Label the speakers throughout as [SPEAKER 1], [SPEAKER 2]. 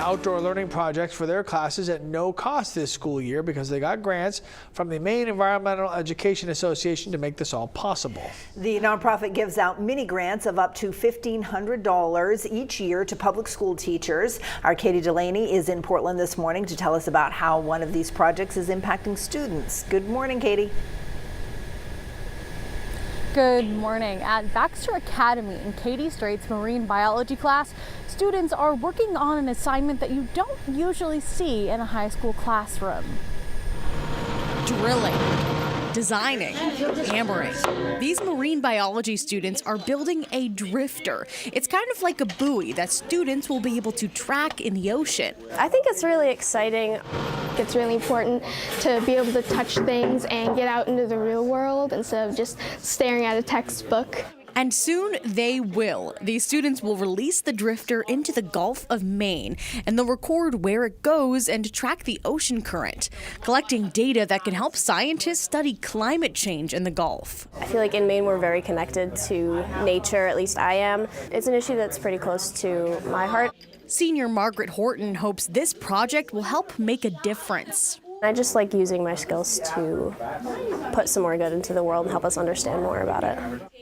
[SPEAKER 1] outdoor learning projects for their classes at no cost this school year because they got grants from the Maine Environmental Education Association to make this all possible.
[SPEAKER 2] The nonprofit gives out mini grants of up to $1,500 each year to public school teachers. Our Katie Delaney is in Portland this morning to tell us about how one of these projects is impacting students. Good morning, Katie.
[SPEAKER 3] Good morning. At Baxter Academy in Katie Strait's marine biology class, students are working on an assignment that you don't usually see in a high school classroom.
[SPEAKER 4] Drilling, designing, hammering. These marine biology students are building a drifter. It's kind of like a buoy that students will be able to track in the ocean.
[SPEAKER 5] I think it's really exciting. It's really important to be able to touch things and get out into the real world instead of just staring at a textbook.
[SPEAKER 4] And soon they will. These students will release the drifter into the Gulf of Maine, and they'll record where it goes and track the ocean current, collecting data that can help scientists study climate change in the Gulf.
[SPEAKER 5] I feel like in Maine we're very connected to nature, at least I am. It's an issue that's pretty close to my heart.
[SPEAKER 4] Senior Margaret Horton hopes this project will help make a difference.
[SPEAKER 5] I just like using my skills to put some more good into the world and help us understand more about it.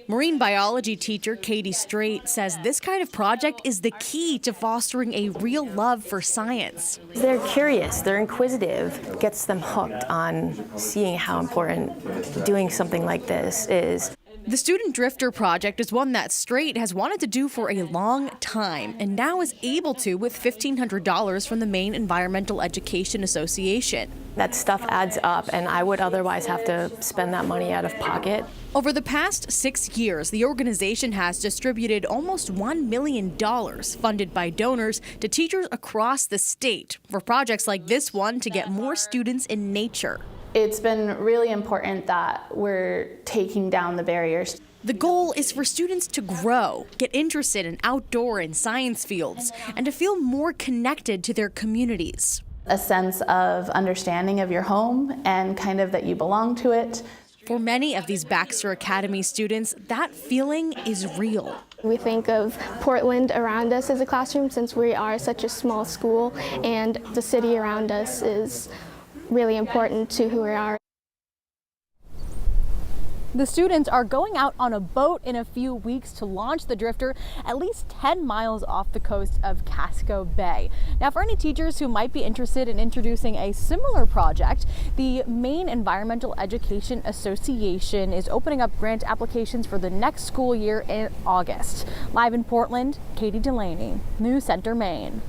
[SPEAKER 4] Marine biology teacher Katie Strait says this kind of project is the key to fostering a real love for science.
[SPEAKER 6] They're curious, they're inquisitive, gets them hooked on seeing how important doing something like this is.
[SPEAKER 4] The Student Drifter project is one that Strait has wanted to do for a long time and now is able to with $1,500 from the Maine Environmental Education Association.
[SPEAKER 6] That stuff adds up, and I would otherwise have to spend that money out of pocket.
[SPEAKER 4] Over the past 6 years, the organization has distributed almost $1 million funded by donors to teachers across the state for projects like this one to get more students in nature.
[SPEAKER 7] It's been really important that we're taking down the barriers.
[SPEAKER 4] The goal is for students to grow, get interested in outdoor and science fields, and to feel more connected to their communities.
[SPEAKER 7] A sense of understanding of your home and kind of that you belong to it.
[SPEAKER 4] For many of these Baxter Academy students, that feeling is real.
[SPEAKER 5] We think of Portland around us as a classroom since we are such a small school, and the city around us is really important to who we are.
[SPEAKER 3] The students are going out on a boat in a few weeks to launch the drifter at least 10 miles off the coast of Casco Bay. Now, for any teachers who might be interested in introducing a similar project, the Maine Environmental Education Association is opening up grant applications for the next school year in August. Live in Portland, Katie Delaney, News Center, Maine.